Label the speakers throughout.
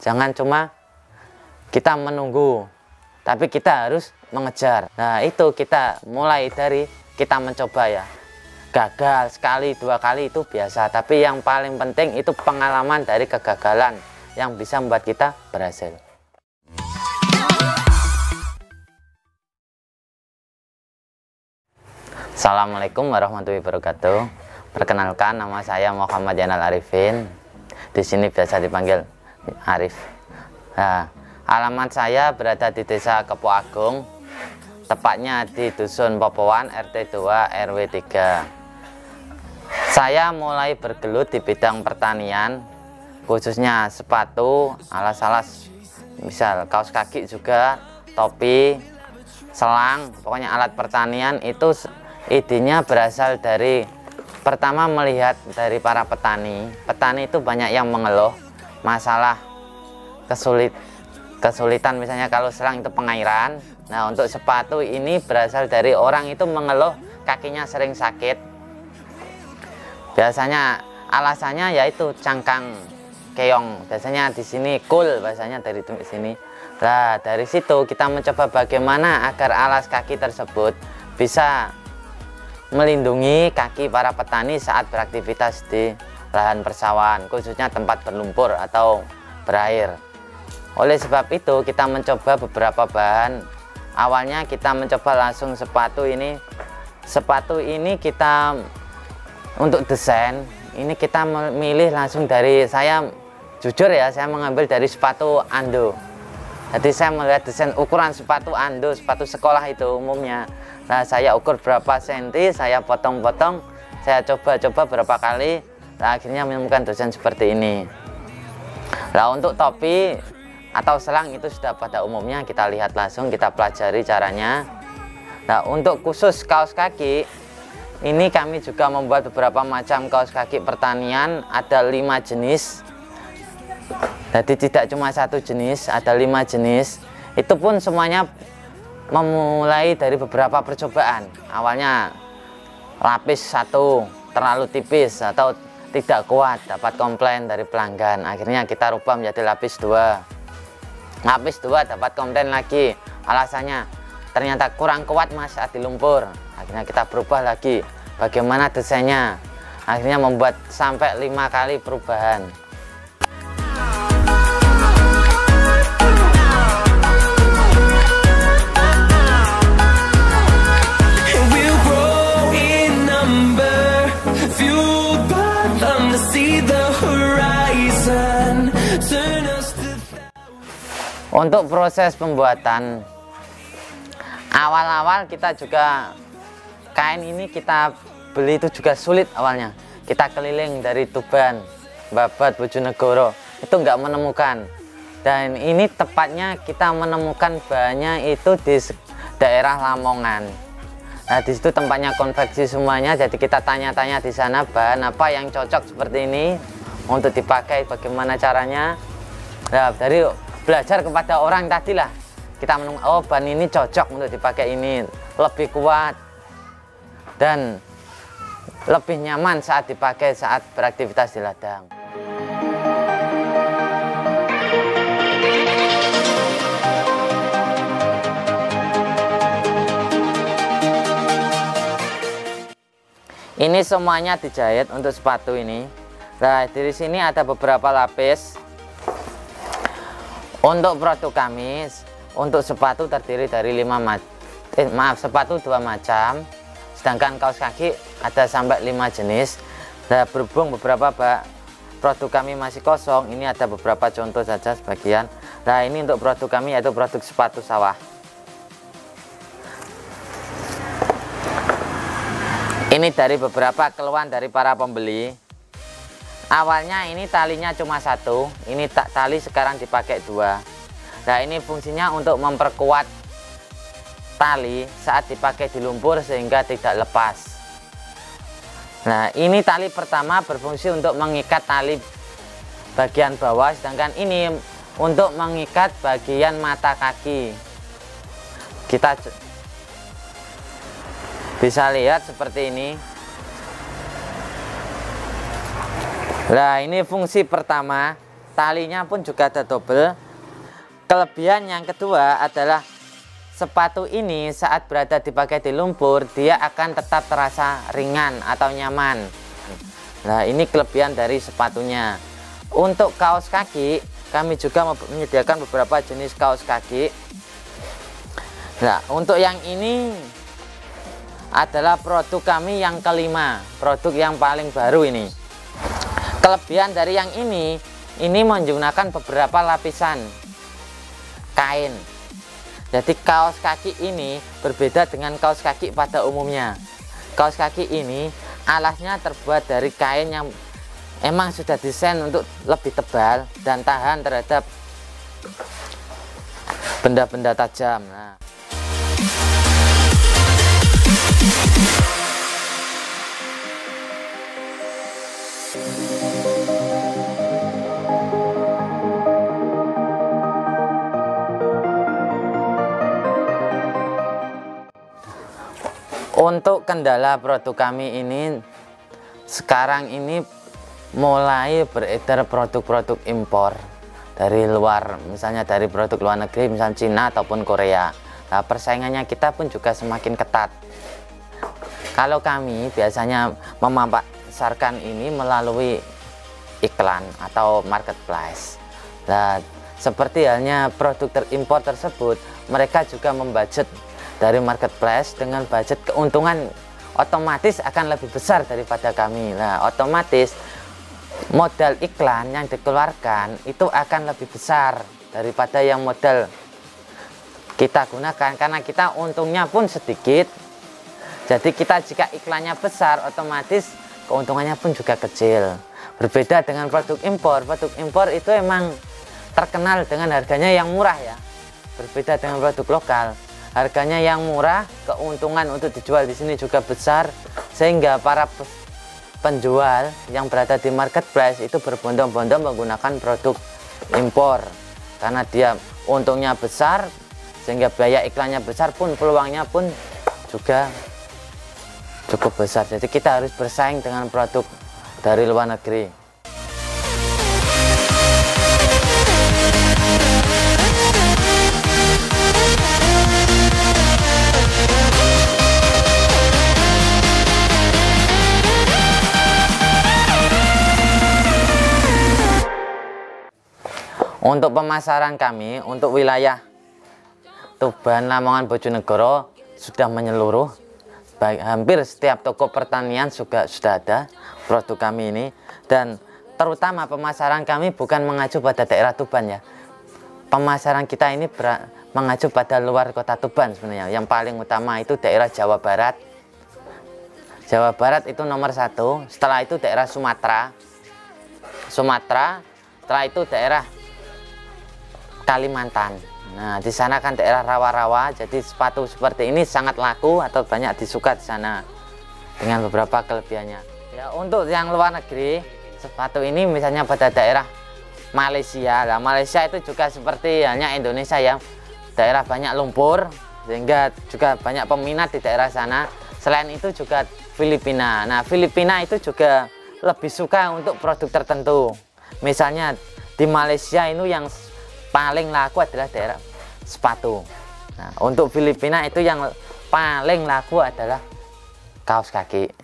Speaker 1: Jangan cuma kita menunggu, tapi kita harus mengejar. Nah, itu kita mulai dari kita mencoba ya. Gagal sekali, dua kali itu biasa, tapi yang paling penting itu pengalaman dari kegagalan yang bisa membuat kita berhasil. Assalamualaikum warahmatullahi wabarakatuh. Perkenalkan, nama saya Muhammad Zainal Arifin. Di sini biasa dipanggil Arif. Nah, alamat saya berada di Desa Kepo Agung, tepatnya di Dusun Popoan, RT 2 RW 3. Saya mulai bergelut di bidang pertanian, khususnya sepatu, alas-alas, misal kaos kaki juga, topi, selang, pokoknya alat pertanian. Itu idenya berasal dari pertama melihat dari para petani. Petani itu banyak yang mengeluh masalah kesulitan, misalnya kalau selang itu pengairan. Nah, untuk sepatu ini berasal dari orang itu mengeluh kakinya sering sakit. Biasanya alasannya yaitu cangkang keong, biasanya di sini kul, bahasanya dari sini. Nah, dari situ kita mencoba bagaimana agar alas kaki tersebut bisa melindungi kaki para petani saat beraktivitas di lahan persawahan, khususnya tempat berlumpur atau berair. Oleh sebab itu kita mencoba beberapa bahan. Awalnya kita mencoba langsung sepatu ini. Sepatu ini kita untuk desain ini kita memilih langsung dari, saya jujur ya, saya mengambil dari sepatu Ando. Jadi saya melihat desain ukuran sepatu Ando, sepatu sekolah itu umumnya. Nah, saya ukur berapa senti, saya potong-potong, saya coba-coba berapa kali, nah, akhirnya menemukan desain seperti ini. Nah, untuk topi atau selang itu sudah pada umumnya, kita lihat langsung, kita pelajari caranya. Nah, untuk khusus kaos kaki, ini kami juga membuat beberapa macam kaos kaki pertanian, ada 5 jenis. Jadi tidak cuma satu jenis, ada 5 jenis. Itu pun semuanya memulai dari beberapa percobaan. Awalnya lapis 1 terlalu tipis atau tidak kuat, dapat komplain dari pelanggan. Akhirnya kita rubah menjadi lapis 2. Lapis 2 dapat komplain lagi, alasannya ternyata kurang kuat mas saat di lumpur. Akhirnya kita berubah lagi bagaimana desainnya. Akhirnya membuat sampai 5 kali perubahan. Untuk proses pembuatan, awal-awal kita juga kain ini kita beli itu juga sulit awalnya. Kita keliling dari Tuban, Babat, Bojonegoro, itu nggak menemukan. Dan ini tepatnya kita menemukan bahannya itu di daerah Lamongan. Nah, di situ tempatnya konveksi semuanya. Jadi kita tanya-tanya di sana bahan apa yang cocok seperti ini untuk dipakai, bagaimana caranya. Nah, dari belajar kepada orang tadilah kita menemukan, oh bahan ini cocok untuk dipakai, ini lebih kuat dan lebih nyaman saat dipakai saat beraktivitas di ladang. Ini semuanya dijahit untuk sepatu ini. Nah, dari sini ada beberapa lapis. Untuk produk kami, untuk sepatu terdiri dari 5 sepatu 2 macam, sedangkan kaos kaki ada sampai 5 jenis. Nah, berhubung beberapa produk kami masih kosong, ini ada beberapa contoh saja sebagian. Nah, ini untuk produk kami yaitu produk sepatu sawah. Ini dari beberapa keluhan dari para pembeli. Awalnya ini talinya cuma 1, ini tali sekarang dipakai 2. Nah, ini fungsinya untuk memperkuat tali saat dipakai di lumpur sehingga tidak lepas. Nah, ini tali pertama berfungsi untuk mengikat tali bagian bawah, sedangkan ini untuk mengikat bagian mata kaki. Kita bisa lihat seperti ini. Nah, ini fungsi pertama, talinya pun juga ada double. Kelebihan yang kedua adalah sepatu ini saat berada dipakai di lumpur, dia akan tetap terasa ringan atau nyaman. Nah, ini kelebihan dari sepatunya. Untuk kaos kaki, kami juga menyediakan beberapa jenis kaos kaki. Nah, untuk yang ini adalah produk kami yang kelima, produk yang paling baru ini. Kelebihan dari yang ini menggunakan beberapa lapisan kain. Jadi kaos kaki ini berbeda dengan kaos kaki pada umumnya. Kaos kaki ini alasnya terbuat dari kain yang emang sudah desain untuk lebih tebal dan tahan terhadap benda-benda tajam. Nah, untuk kendala produk kami ini, sekarang ini mulai beredar produk-produk impor dari luar, misalnya dari produk luar negeri, misalnya Cina ataupun Korea. Nah, persaingannya kita pun juga semakin ketat. Kalau kami biasanya memasarkan ini melalui iklan atau marketplace. Nah, seperti halnya produk terimpor tersebut, mereka juga membudget dari marketplace dengan budget keuntungan otomatis akan lebih besar daripada kami. Nah, otomatis modal iklan yang dikeluarkan itu akan lebih besar daripada yang modal kita gunakan, karena kita untungnya pun sedikit. Jadi kita jika iklannya besar, otomatis keuntungannya pun juga kecil. Berbeda dengan produk impor itu emang terkenal dengan harganya yang murah ya. Berbeda dengan produk lokal, harganya yang murah, keuntungan untuk dijual di sini juga besar, sehingga para penjual yang berada di marketplace itu berbondong-bondong menggunakan produk impor karena dia untungnya besar, sehingga biaya iklannya besar pun peluangnya pun juga cukup besar. Jadi kita harus bersaing dengan produk dari luar negeri. Untuk pemasaran kami untuk wilayah Tuban, Lamongan, Bojonegoro sudah menyeluruh. Hampir setiap toko pertanian juga sudah ada produk kami ini, dan terutama pemasaran kami bukan mengacu pada daerah Tuban ya. Pemasaran kita ini mengacu pada luar kota Tuban sebenarnya. Yang paling utama itu daerah Jawa Barat. Jawa Barat itu nomor 1, setelah itu daerah Sumatera, setelah itu daerah Kalimantan. Nah, di sana kan daerah rawa-rawa, jadi sepatu seperti ini sangat laku atau banyak disuka di sana dengan beberapa kelebihannya. Ya, untuk yang luar negeri, sepatu ini misalnya pada daerah Malaysia. Nah, Malaysia itu juga seperti halnya Indonesia ya, daerah banyak lumpur sehingga juga banyak peminat di daerah sana. Selain itu juga Filipina. Nah, Filipina itu juga lebih suka untuk produk tertentu. Misalnya di Malaysia itu yang paling laku adalah daerah sepatu. Nah, untuk Filipina itu yang paling laku adalah kaos kaki.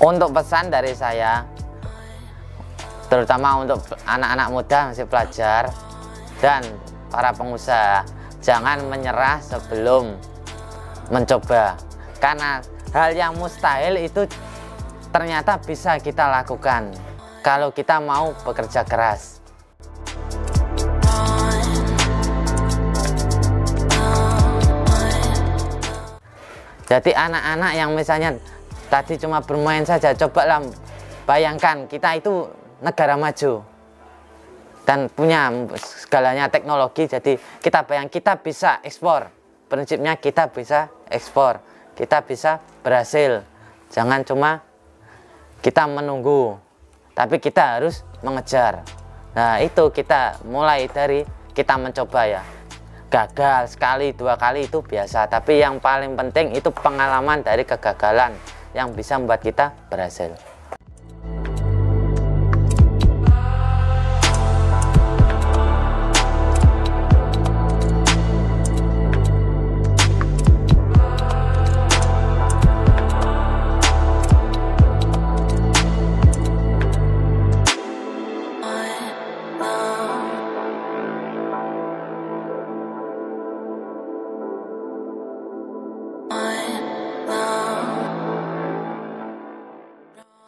Speaker 1: Untuk pesan dari saya, terutama untuk anak-anak muda masih pelajar dan para pengusaha, jangan menyerah sebelum mencoba, karena hal yang mustahil itu ternyata bisa kita lakukan kalau kita mau bekerja keras. Jadi anak-anak yang misalnya tadi cuma bermain saja, cobalah bayangkan kita itu negara maju. dan punya segalanya teknologi. Jadi kita bisa ekspor. Prinsipnya kita bisa ekspor, kita bisa berhasil. Jangan cuma kita menunggu, tapi kita harus mengejar. Nah, itu kita mulai dari kita mencoba ya. Gagal sekali, 2 kali itu biasa, tapi yang paling penting itu pengalaman dari kegagalan yang bisa membuat kita berhasil.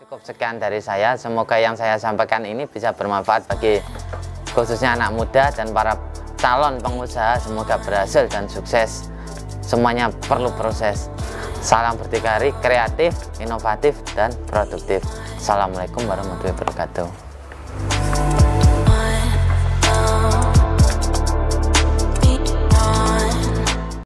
Speaker 1: Cukup sekian dari saya, semoga yang saya sampaikan ini bisa bermanfaat bagi khususnya anak muda dan para calon pengusaha. Semoga berhasil dan sukses. Semuanya perlu proses. Salam berdikari, kreatif, inovatif, dan produktif. Assalamualaikum warahmatullahi wabarakatuh.